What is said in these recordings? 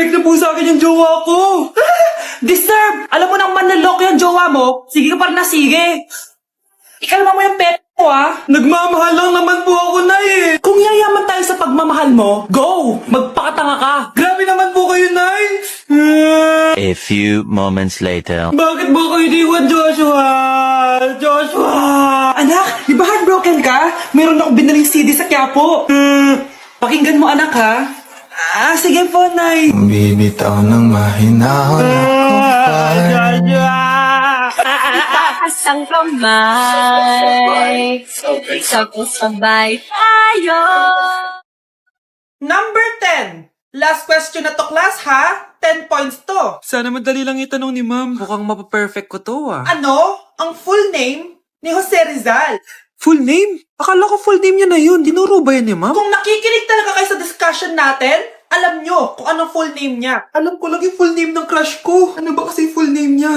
Nag-break na po sa akin yung jowa ko. Deserve! Alam mo nang manloloko yung jowa mo, sige ka pa rin na sige. Ikalma mo yung pep mo, ha? Nagmamahal lang naman po ako, Nay eh. Kung yayaman tayo sa pagmamahal mo, go! Magpakatanga ka! Grabe naman po kayo, Nay. A few moments later. Bakit mo ko iniwan, Joshua? Joshua! Anak, di ba heartbroken ka? Meron akong binaling CD sa Quiapo. Pakinggan mo, anak, ha? Sige po, Nay. Bibitaw ng mahinahon akong Joshua! Itaas ang kamay, tapos sabay tayo. Number 10. Last question na to, class, ha? 10 points to. Sana madali lang itanong ni Ma'am. Mukhang mapaperfect ko to Ano? Ang full name ni Jose Rizal. Full name? Akala ko full name niya na yun. Dinuro ba yan ni Ma'am? Kung nakikinig talaga kayo sa discussion natin, alam nyo kung anong full name niya. Alam ko lang yung full name ng crush ko. Ano ba kasi full name niya?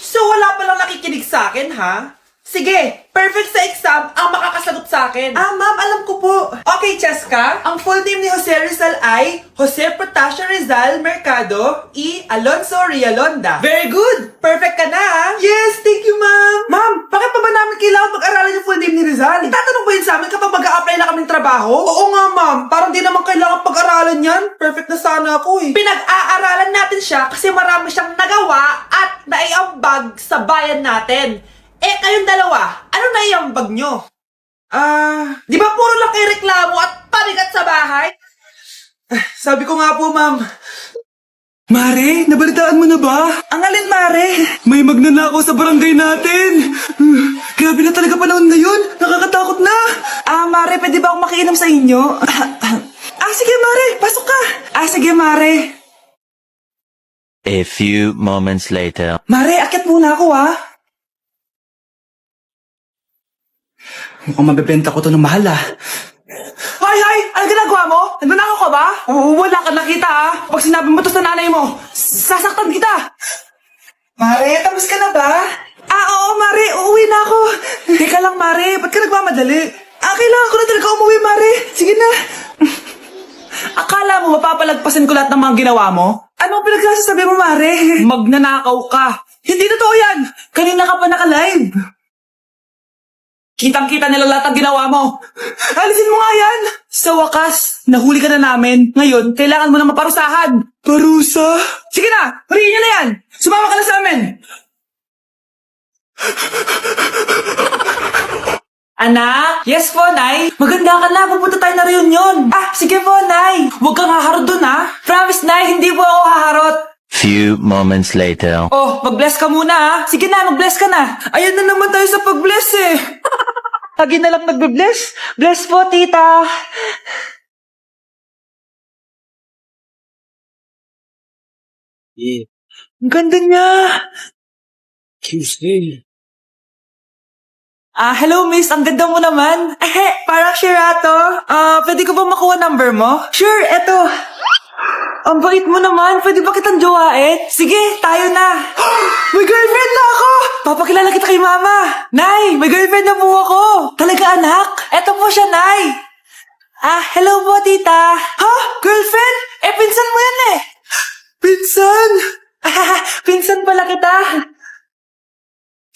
So wala palang nakikinig sa akin, ha? Sige, perfect sa exam ang makakasagot sa akin. Ma'am, alam ko po. Okay, Cheska, ang full name ni Jose Rizal ay Jose Protasio Rizal Mercado E. Alonso Rialonda. Very good! Perfect ka na, ha? Yes, thank you, ma'am. Ma'am, bakit pa ba namin kailangan pag-aralan yung full name ni Rizal? Itatanong ba yun sa amin kapag mag-a-apply na kaming trabaho? Oo nga, ma'am. Parang di naman kailangan pag-aralan yan. Perfect na sana ako, eh. Pinag-aaralan natin siya kasi marami siyang nagawa at naiambag sa bayan natin. Kayong dalawa, ano naiambag nyo? Di ba puro lang kayo reklamo at panigat sa bahay? Sabi ko nga po, Ma'am. Mare, nabalitaan mo na ba? Ang alin, Mare? May magnanakaw sa barangay natin. Grabe na talaga panahon ngayon. Nakakatakot na. Mare, pwede ba akong makiinom sa inyo? Sige, Mare, pasok ka. Sige, Mare. A few moments later. Mare, akit muna ako, ha? Mukhang mabebenta ko to ng mahal, Hay! Ano ginagawa mo? Nagnanakaw ka ba? Wala ka nakita, ha? Pag sinabi mo to sa nanay mo, sasaktan kita! Mare, tapos ka na ba? Oo, Mare, uuwi na ako. Teka lang, Mare, ba't ka nagmamadali? Kailangan ko na talaga umuwi, Mare. Sige na. Akala mo mapapalagpasin ko lahat ng mga ginawa mo? Anong pinagsasabi mo, Mare? Magnanakaw ka. Hindi totoo yan. Kanina ka pa naka-live. Kitang-kita nila lahat ang ginawa mo. Alisin mo nga yan. Sa wakas, nahuli ka na namin. Ngayon, kailangan mo na maparusahan. Parusa? Sige na, huriin niyo na yan. Sumama ka na sa amin. Anak? Yes po, Nay. Maganda ka na, pupunta tayo na reunion. Sige po, Nay. Huwag kang haharot dun, ha? Promise, Nay, hindi po ako haharot. Few moments later. Oh, mag-bless ka muna, ha? Sige na, mag-bless ka na. Ayan na naman tayo sa pag-bless eh. Lagi na lang nagbe-bless. Bless po, tita. Ang ganda niya. Tuesday. Hello, miss. Ang ganda mo naman. Parang Sherato. Pwede ko ba makuha number mo? Sure, eto. Ang bait mo naman. Pwede ba kitang jowain? Sige, tayo na. May girlfriend na ako! Papakilala kita kay mama. Nay, may girlfriend na po ako. Talaga, anak? Eto po siya, Nay. Hello po, tita. Ha? Girlfriend? Pinsan mo yan eh. Pinsan! Pinsan pala kita.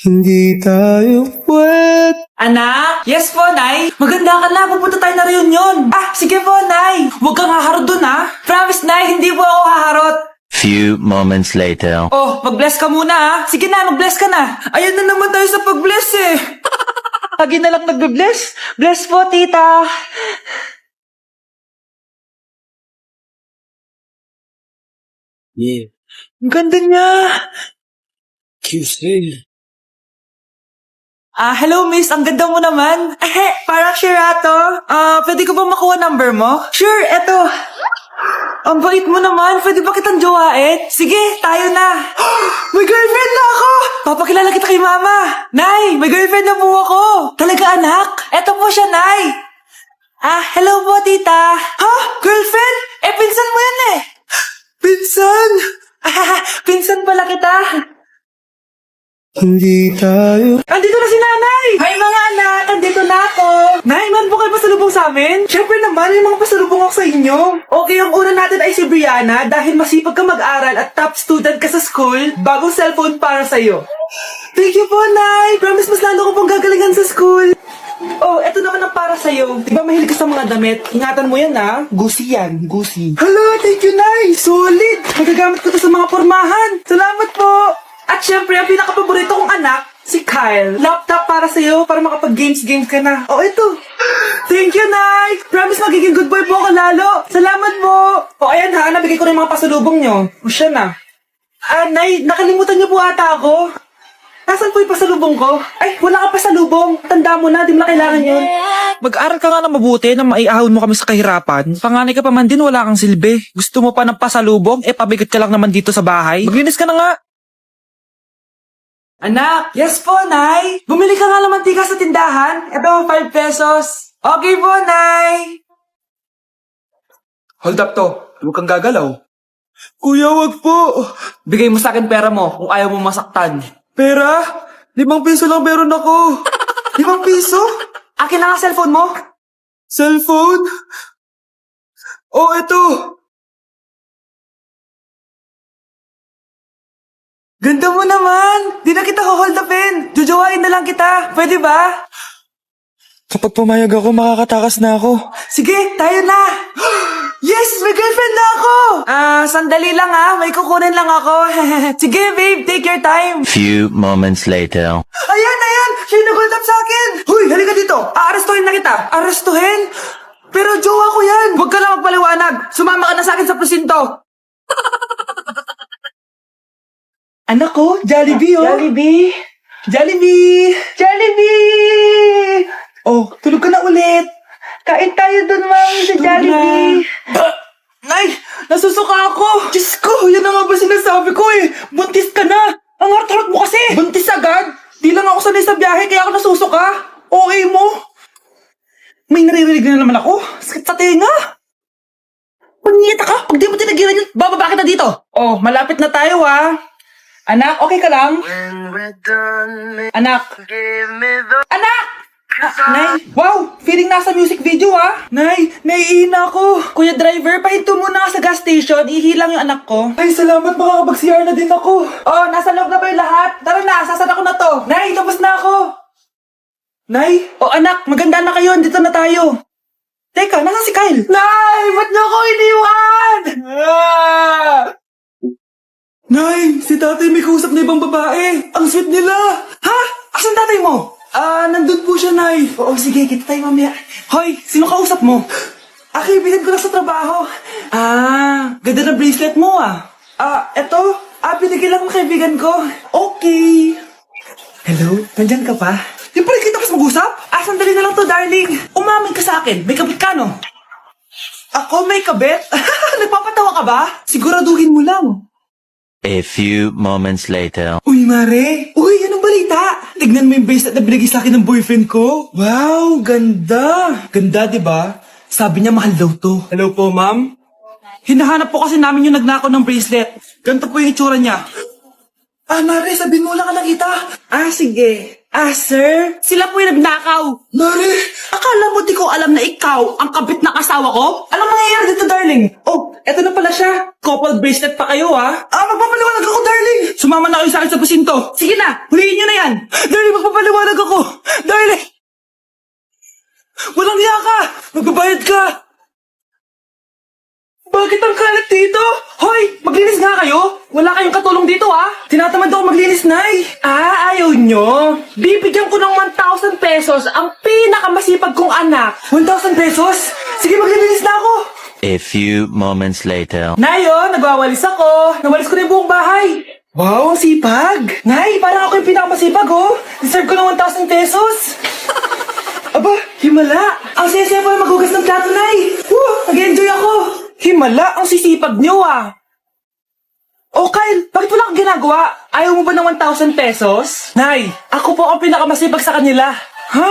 Hindi tayo pwede. Anak? Yes po, Nay. Maganda ka na. Pupunta tayo na reunion. Sige po, Nay. Huwag kang haharot dun, ha? Promise, Nay. Hindi po ako haharot. Few moments later. Oh, mag-bless ka muna, ha? Sige na, mag-bless ka na. Ayan na naman tayo sa pag-bless eh. Lagi na lang nagbe-bless. Bless po, tita. Ang ganda niya. Tuesday. Hello, miss. Ang ganda mo naman. Parang Sherato. Pwede ko ba makuha number mo? Sure, eto. Ang bait mo naman. Pwede ba kitang jowain? Sige, tayo na. May girlfriend na ako! Papakilala kita kay mama. Nay, may girlfriend na po ako. Talaga, anak? Eto po siya, Nay. Hello po, tita. Ha? Girlfriend? Pinsan mo yan eh. Pinsan! Pinsan pala kita. Hindi tayo Andito na si nanay! Hi mga anak! Andito na ako! Nay, man po kayo pasalubong sa amin? Siyempre naman, may mga pasalubong ako sa inyo. Okay, ang una natin ay si Brianna dahil masipag ka mag-aral at top student ka sa school, bagong cellphone para sa'yo. Thank you po, Nay! Promise mas lalo ko pong gagalingan sa school. Oh, eto naman ang para sa'yo. Diba mahilig ka sa mga damit? Ingatan mo yan, ha? Gucci yan, Gucci. Hala, thank you, Nay! Solid! Magagamit ko to sa mga pormahan. Salamat po! At syempre, ang pinaka-paborito kong anak, si Kyle. Laptop para sa'yo, para makapag-games-games ka na. Oh, ito. Thank you, Nay! Promise magiging good boy po ako lalo. Salamat po! O, ayan ha, nabigay ko na yung mga pasalubong nyo. O, siya na. Ah, Nay, nakalimutan niyo po ata ako. Nasaan po yung pasalubong ko? Ay, wala ka pasalubong. Tanda mo na, di mo na kailangan yun. Mag-aral ka nga na mabuti na maiahon mo kami sa kahirapan. Panganay ka pa man din, wala kang silbi. Gusto mo pa ng pasalubong? Pabigot ka lang naman dito sa bahay. Maglinis ka na nga. Anak! Yes po, Nay! Bumili ka nga ng mantika sa tindahan. Ito, 5 pesos. Okay po, Nay! Hold up to. Huwag kang gagalaw. Kuya, wag po. Bigay mo sa akin pera mo kung ayaw mo masaktan. Pera? 5 piso lang meron ako. 5 piso? Akin na nga cellphone mo. Cellphone? Oh, ito. Ganda mo naman! Di na kita hold upin! Jujuwain na lang kita! Pwede ba? Kapag pumayag ako, makakatakas na ako. Sige, tayo na! Yes! May girlfriend na ako! Sandali lang May kukunin lang ako. Sige, babe, take your time. Few moments later. Ayan! Siya yung nag-hold up sa akin! Huy, halika dito! Aarestuhin na kita! Arestuhin? Pero jowa ko yan! Huwag ka lang magpaliwanag! Sumama ka na sa akin sa presinto! Anak ko, Jollibee, oh. Jollibee. Oh, tulog ka na ulit. Kain tayo dun, mami, sa Jollibee. Nay, nasusuka ako. Diyos ko, yan na nga ba sinasabi ko eh. Buntis ka na. Ang harot mo kasi. Buntis agad? Di lang ako sanay sa biyahe, kaya ako nasusuka. Okay mo? May naririnig na naman ako. Sakit sa tenga. Pagngita ka, pag di mo tinagilan yun, bababa kita dito. Oh, malapit na tayo Anak, okay ka lang? Anak! Anak! Nay, wow! Feeling nasa music video Nay, naiihina ako. Kuya driver, pahinto muna nga sa gas station. Ihilang yung anak ko. Ay, salamat, makakapag-CR na din ako. Oh, nasa loob na ba yung lahat? Tara na, sasada ko na to. Nay, tapos na ako. Nay, anak, maganda na kayo. Dito na tayo. Teka, nasa si Kyle? Nay, ba't niyo ako iniwan? Nay, si tatay may kausap na ibang babae. Ang sweet nila. Ha? Asan tatay mo? Nandun po siya, Nay. Oo, sige, kita tayo mamaya. Hoy, sino kausap mo? Kaibigan ko lang sa trabaho. Ganda na bracelet mo eto. Pinigil lang ng kaibigan ko. Okay. Hello, nandyan ka pa? Di pa rin kita kas mag-usap? Sandali na lang to, darling. Umamin ka sa akin. May kabit ka, no? Ako may kabit? Nagpapatawa ka ba? Siguraduhin mo lang. A few moments later. Uy, Mare! Uy, anong balita? Tignan mo yung bracelet na binigay sa akin ng boyfriend ko. Wow, ganda! Ganda, di ba? Sabi niya mahal daw to. Hello po, ma'am? Hinahanap po kasi namin yung nagnakaw ng bracelet. Ganito po yung itsura niya. Mare, sabihin mo lang ka nakita. Sige. Sir? Sila po yung nagnakaw. Mare! Akala mo di ko alam na ikaw ang kabit ng asawa ko? Anong nangyayari dito, darling? Oh, eto na pala siya. Couple bracelet pa kayo, magpapaliwanag ako, darling. Sumama na kayo sa akin sa pasinto. Sige na, huliin nyo na yan. Darling, magpapaliwanag ako. Darling! Walang hiya ka! Magbabayad ka! Bakit ang kalat dito? Hoy, maglinis nga kayo. Wala kayong katulong dito, Tinatamad ako maglinis, Nay. Ayaw nyo? Bibigyan ko ng 1,000 pesos ang pinakamasipag kong anak. 1,000 pesos? Sige, maglilinis na ako. A few moments later. Nay, nagwawalis ako. Nawalis ko na yung buong bahay. Wow, ang sipag. Nay, parang ako yung pinakamasipag, Deserve ko ng 1,000 pesos. Aba, himala. Ang saya-saya pa maghugas ng plato, Nay. Nag-enjoy ako. Himala, ang sisipag niyo, Oh, Kyle, bakit wala kang ginagawa? Ayaw mo ba ng 1,000 pesos? Nay, ako po ang pinakamasipag sa kanila. Ha?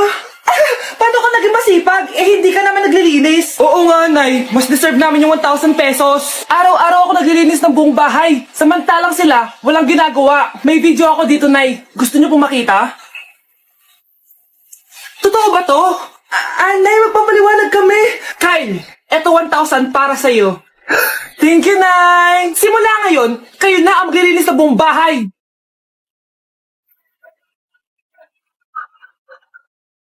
Paano ka naging masipag? Eh, hindi ka naman naglilinis. Oo nga, Nay. Mas deserve namin yung 1,000 pesos. Araw-araw ako naglilinis ng buong bahay. Samantalang sila, walang ginagawa. May video ako dito, Nay. Gusto niyo pong makita? Totoo ba to? Nay, magpapaliwanag kami. Kyle, eto 1,000 para sa'yo. Thank you, Nay! Simula ngayon, kayo na ang maglilinis ng buong bahay.